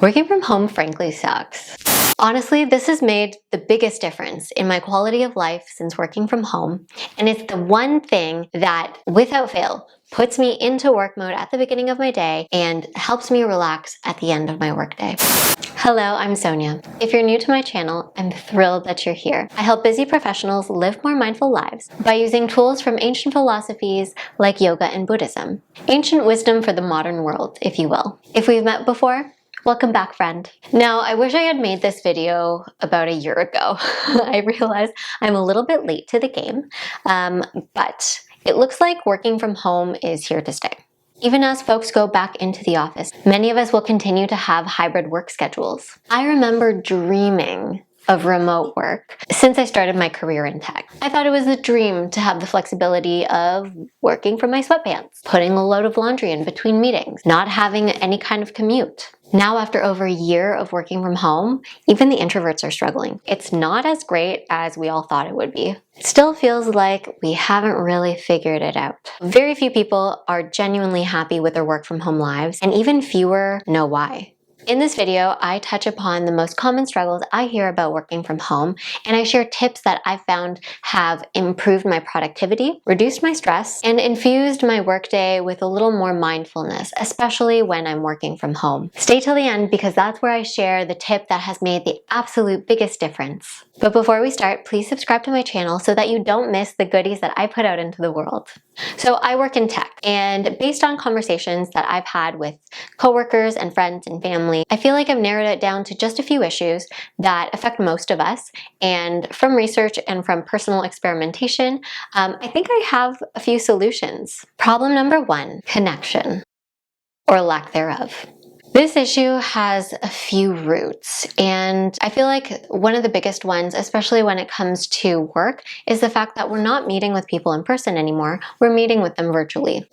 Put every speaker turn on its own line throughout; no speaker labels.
Working from home frankly sucks. Honestly, this has made the biggest difference in my quality of life since working from home, and it's the one thing that, without fail, puts me into work mode at the beginning of my day and helps me relax at the end of my workday. Hello, I'm Sonia. If you're new to my channel, I'm thrilled that you're here. I help busy professionals live more mindful lives by using tools from ancient philosophies like yoga and Buddhism. Ancient wisdom for the modern world, if you will. If we've met before, welcome back, friend. Now, I wish I had made this video about a year ago. I realize I'm a little bit late to the game, but it looks like working from home is here to stay. Even as folks go back into the office, many of us will continue to have hybrid work schedules. I remember dreaming of remote work since I started my career in tech. I thought it was a dream to have the flexibility of working from my sweatpants, putting a load of laundry in between meetings, not having any kind of commute. Now, after over a year of working from home, even the introverts are struggling. It's not as great as we all thought it would be. It still feels like we haven't really figured it out. Very few people are genuinely happy with their work from home lives, and even fewer know why. In this video, I touch upon the most common struggles I hear about working from home, and I share tips that I've found have improved my productivity, reduced my stress, and infused my workday with a little more mindfulness, especially when I'm working from home. Stay till the end because that's where I share the tip that has made the absolute biggest difference. But before we start, please subscribe to my channel so that you don't miss the goodies that I put out into the world. So I work in tech, and based on conversations that I've had with coworkers and friends and family, I feel like I've narrowed it down to just a few issues that affect most of us. And from research and from personal experimentation, I think I have a few solutions. Problem number one, connection, or lack thereof. This issue has a few roots, and I feel like one of the biggest ones, especially when it comes to work, is the fact that we're not meeting with people in person anymore. We're meeting with them virtually.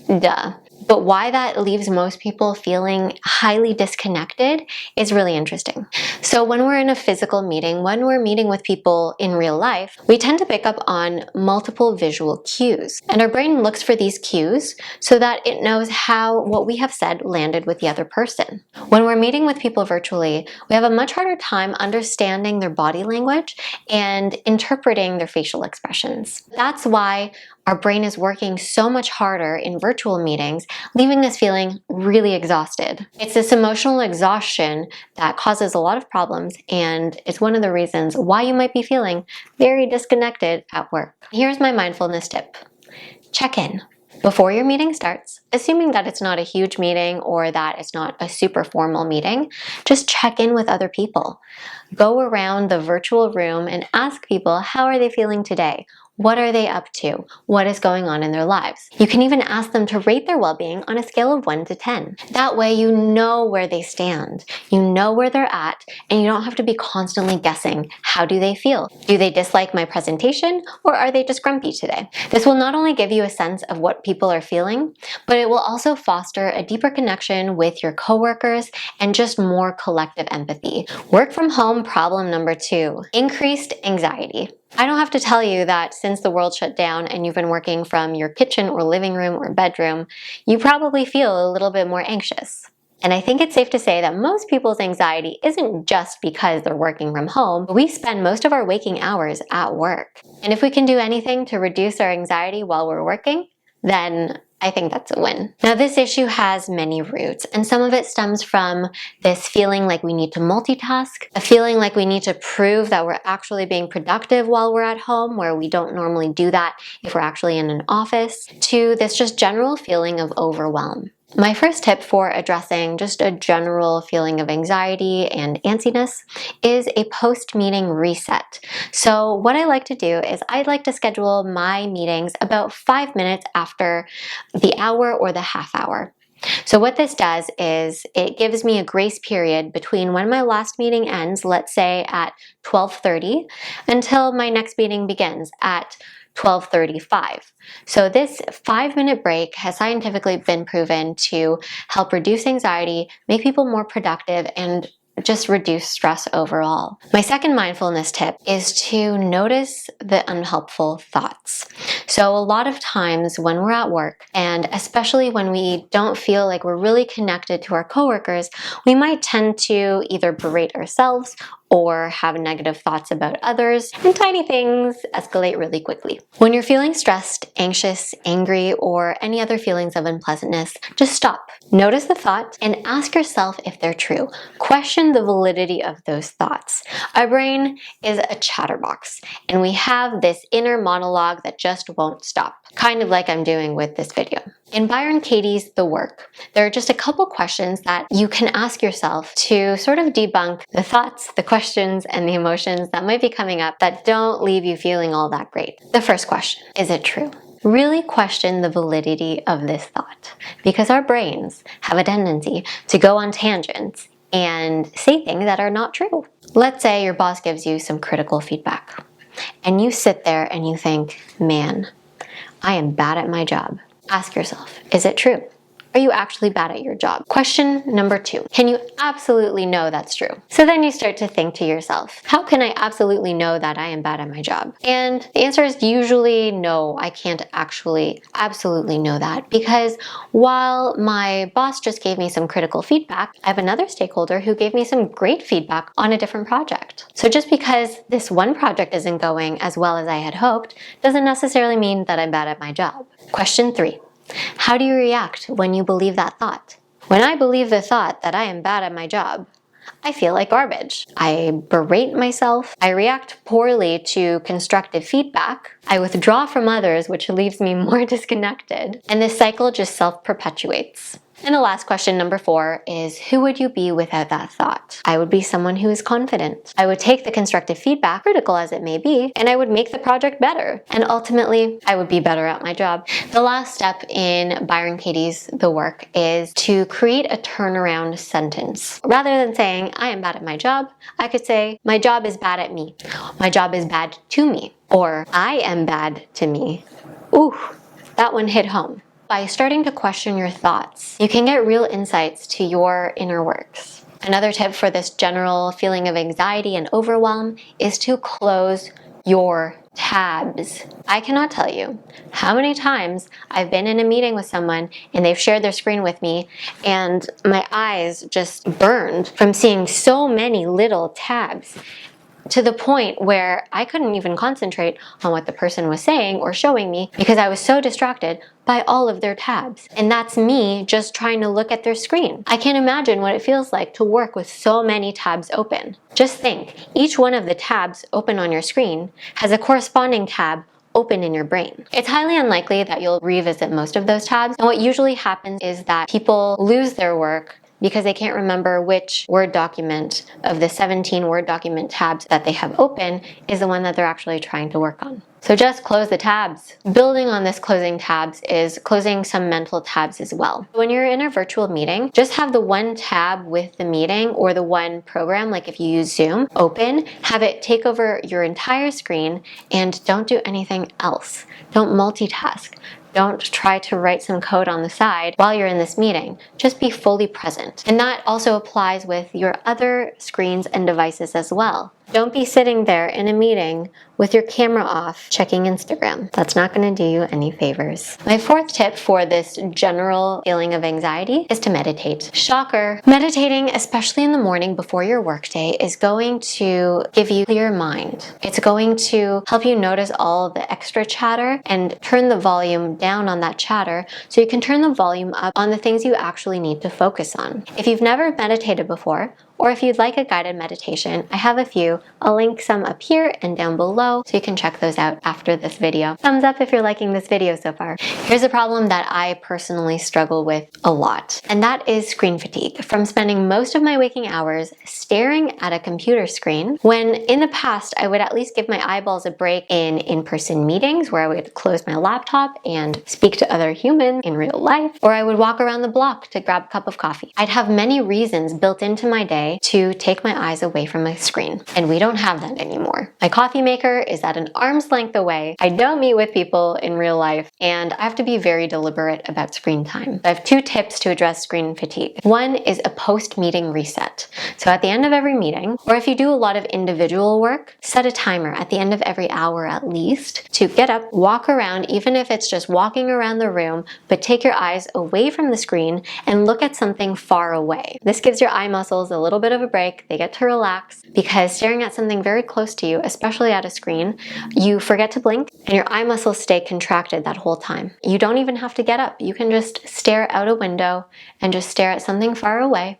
Duh. But why that leaves most people feeling highly disconnected is really interesting. So when we're in a physical meeting, when we're meeting with people in real life, we tend to pick up on multiple visual cues. And our brain looks for these cues so that it knows how what we have said landed with the other person. When we're meeting with people virtually, we have a much harder time understanding their body language and interpreting their facial expressions. That's why our brain is working so much harder in virtual meetings, leaving us feeling really exhausted. It's this emotional exhaustion that causes a lot of problems, and it's one of the reasons why you might be feeling very disconnected at work. Here's my mindfulness tip. Check in. Before your meeting starts, assuming that it's not a huge meeting or that it's not a super formal meeting, just check in with other people. Go around the virtual room and ask people, how are they feeling today? What are they up to? What is going on in their lives? You can even ask them to rate their well-being on a scale of 1 to 10. That way you know where they stand, you know where they're at, and you don't have to be constantly guessing, how do they feel? Do they dislike my presentation, or are they just grumpy today? This will not only give you a sense of what people are feeling, but it will also foster a deeper connection with your coworkers and just more collective empathy. Work from home problem number 2, increased anxiety. I don't have to tell you that since the world shut down and you've been working from your kitchen or living room or bedroom, you probably feel a little bit more anxious. And I think it's safe to say that most people's anxiety isn't just because they're working from home. We spend most of our waking hours at work. And if we can do anything to reduce our anxiety while we're working, then I think that's a win. Now, this issue has many roots, and some of it stems from this feeling like we need to multitask, a feeling like we need to prove that we're actually being productive while we're at home, where we don't normally do that if we're actually in an office, to this just general feeling of overwhelm. My first tip for addressing just a general feeling of anxiety and antsiness is a post-meeting reset. So what I like to do is I like to schedule my meetings about 5 minutes after the hour or the half hour. So what this does is it gives me a grace period between when my last meeting ends, let's say at 12:30, until my next meeting begins at 12:35. So this 5-minute break has scientifically been proven to help reduce anxiety, make people more productive, and just reduce stress overall. My second mindfulness tip is to notice the unhelpful thoughts. So a lot of times when we're at work, and especially when we don't feel like we're really connected to our coworkers, we might tend to either berate ourselves or have negative thoughts about others, and tiny things escalate really quickly. When you're feeling stressed, anxious, angry, or any other feelings of unpleasantness, just stop. Notice the thought and ask yourself if they're true. Question the validity of those thoughts. Our brain is a chatterbox, and we have this inner monologue that just won't stop, kind of like I'm doing with this video. In Byron Katie's The Work, there are just a couple questions that you can ask yourself to sort of debunk the thoughts, the questions, and the emotions that might be coming up that don't leave you feeling all that great. The first question, is it true? Really question the validity of this thought, because our brains have a tendency to go on tangents and say things that are not true. Let's say your boss gives you some critical feedback, and you sit there and you think, man, I am bad at my job. Ask yourself, is it true? Are you actually bad at your job? Question number 2, can you absolutely know that's true? So then you start to think to yourself, how can I absolutely know that I am bad at my job? And the answer is usually no, I can't actually absolutely know that, because while my boss just gave me some critical feedback, I have another stakeholder who gave me some great feedback on a different project. So just because this one project isn't going as well as I had hoped, doesn't necessarily mean that I'm bad at my job. Question 3. How do you react when you believe that thought? When I believe the thought that I am bad at my job, I feel like garbage. I berate myself. I react poorly to constructive feedback. I withdraw from others, which leaves me more disconnected. And this cycle just self-perpetuates. And the last question, number 4, is who would you be without that thought? I would be someone who is confident. I would take the constructive feedback, critical as it may be, and I would make the project better. And ultimately, I would be better at my job. The last step in Byron Katie's The Work is to create a turnaround sentence. Rather than saying, I am bad at my job, I could say, my job is bad at me. My job is bad to me. Or, I am bad to me. Ooh, that one hit home. By starting to question your thoughts, you can get real insights to your inner works. Another tip for this general feeling of anxiety and overwhelm is to close your tabs. I cannot tell you how many times I've been in a meeting with someone and they've shared their screen with me and my eyes just burned from seeing so many little tabs, to the point where I couldn't even concentrate on what the person was saying or showing me because I was so distracted by all of their tabs. And that's me just trying to look at their screen. I can't imagine what it feels like to work with so many tabs open. Just think, each one of the tabs open on your screen has a corresponding tab open in your brain. It's highly unlikely that you'll revisit most of those tabs, and what usually happens is that people lose their work because they can't remember which Word document of the 17 Word document tabs that they have open is the one that they're actually trying to work on. So just close the tabs. Building on this closing tabs is closing some mental tabs as well. When you're in a virtual meeting, just have the one tab with the meeting or the one program, like if you use Zoom, open, have it take over your entire screen, and don't do anything else. Don't multitask. Don't try to write some code on the side while you're in this meeting. Just be fully present. And that also applies with your other screens and devices as well. Don't be sitting there in a meeting with your camera off checking Instagram. That's not going to do you any favors. My 4th tip for this general feeling of anxiety is to meditate. Shocker. Meditating, especially in the morning before your workday, is going to give you a clear mind. It's going to help you notice all the extra chatter and turn the volume down on that chatter so you can turn the volume up on the things you actually need to focus on. If you've never meditated before, or if you'd like a guided meditation, I have a few. I'll link some up here and down below so you can check those out after this video. Thumbs up if you're liking this video so far. Here's a problem that I personally struggle with a lot, and that is screen fatigue from spending most of my waking hours staring at a computer screen when in the past I would at least give my eyeballs a break in in-person meetings where I would close my laptop and speak to other humans in real life, or I would walk around the block to grab a cup of coffee. I'd have many reasons built into my day to take my eyes away from my screen, and we don't have that anymore. My coffee maker is at an arm's length away. I don't meet with people in real life, and I have to be very deliberate about screen time. I have 2 tips to address screen fatigue. One is a post-meeting reset. So at the end of every meeting, or if you do a lot of individual work, set a timer at the end of every hour at least to get up, walk around, even if it's just walking around the room, but take your eyes away from the screen and look at something far away. This gives your eye muscles a little bit of a break. They get to relax because staring at something very close to you, especially at a screen, you forget to blink and your eye muscles stay contracted that whole time. You don't even have to get up. You can just stare out a window and just stare at something far away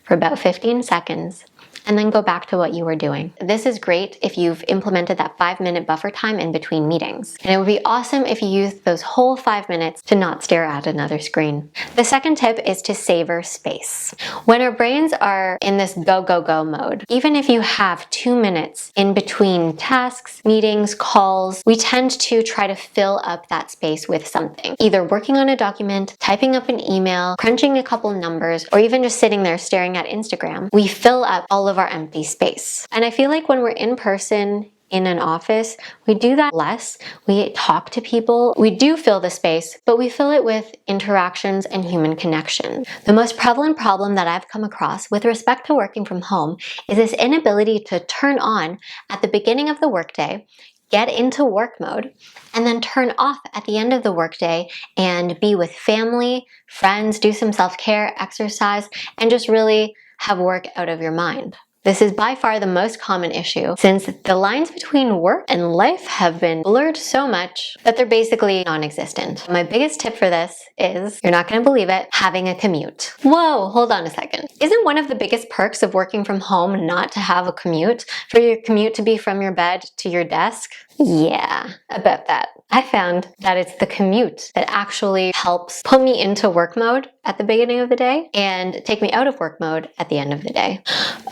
for about 15 seconds. And then go back to what you were doing. This is great if you've implemented that 5-minute buffer time in between meetings. And it would be awesome if you used those whole 5 minutes to not stare at another screen. The second tip is to savor space. When our brains are in this go, go, go mode, even if you have 2 minutes in between tasks, meetings, calls, we tend to try to fill up that space with something. Either working on a document, typing up an email, crunching a couple numbers, or even just sitting there staring at Instagram. We fill up all of our empty space. And I feel like when we're in person in an office, we do that less. We talk to people. We do fill the space, but we fill it with interactions and human connection. The most prevalent problem that I've come across with respect to working from home is this inability to turn on at the beginning of the workday, get into work mode, and then turn off at the end of the workday and be with family, friends, do some self-care, exercise, and just really have work out of your mind. This is by far the most common issue since the lines between work and life have been blurred so much that they're basically non-existent. My biggest tip for this is, you're not going to believe it, having a commute. Whoa, hold on a second. Isn't one of the biggest perks of working from home not to have a commute? For your commute to be from your bed to your desk? Yeah, about that. I found that it's the commute that actually helps put me into work mode at the beginning of the day and take me out of work mode at the end of the day.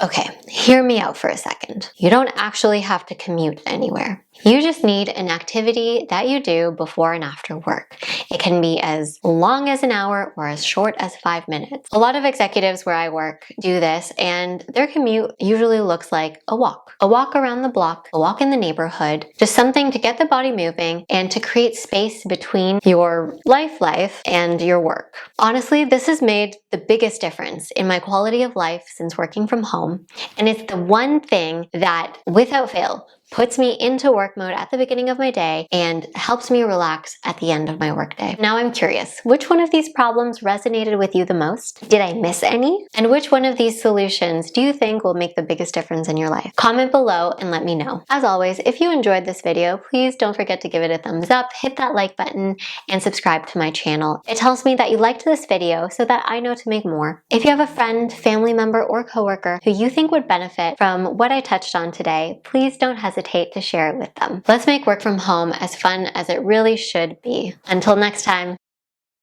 Okay, hear me out for a second. You don't actually have to commute anywhere. You just need an activity that you do before and after work. It can be as long as an hour or as short as 5 minutes. A lot of executives where I work do this, and their commute usually looks like a walk. A walk around the block, a walk in the neighborhood, just something to get the body moving and to create space between your life and your work. Honestly, this has made the biggest difference in my quality of life since working from home, and it's the one thing that, without fail, puts me into work mode at the beginning of my day and helps me relax at the end of my workday. Now I'm curious, which one of these problems resonated with you the most? Did I miss any? And which one of these solutions do you think will make the biggest difference in your life? Comment below and let me know. As always, if you enjoyed this video, please don't forget to give it a thumbs up, hit that like button, and subscribe to my channel. It tells me that you liked this video so that I know to make more. If you have a friend, family member, or coworker who you think would benefit from what I touched on today, please don't hesitate to share it with them. Let's make work from home as fun as it really should be. Until next time.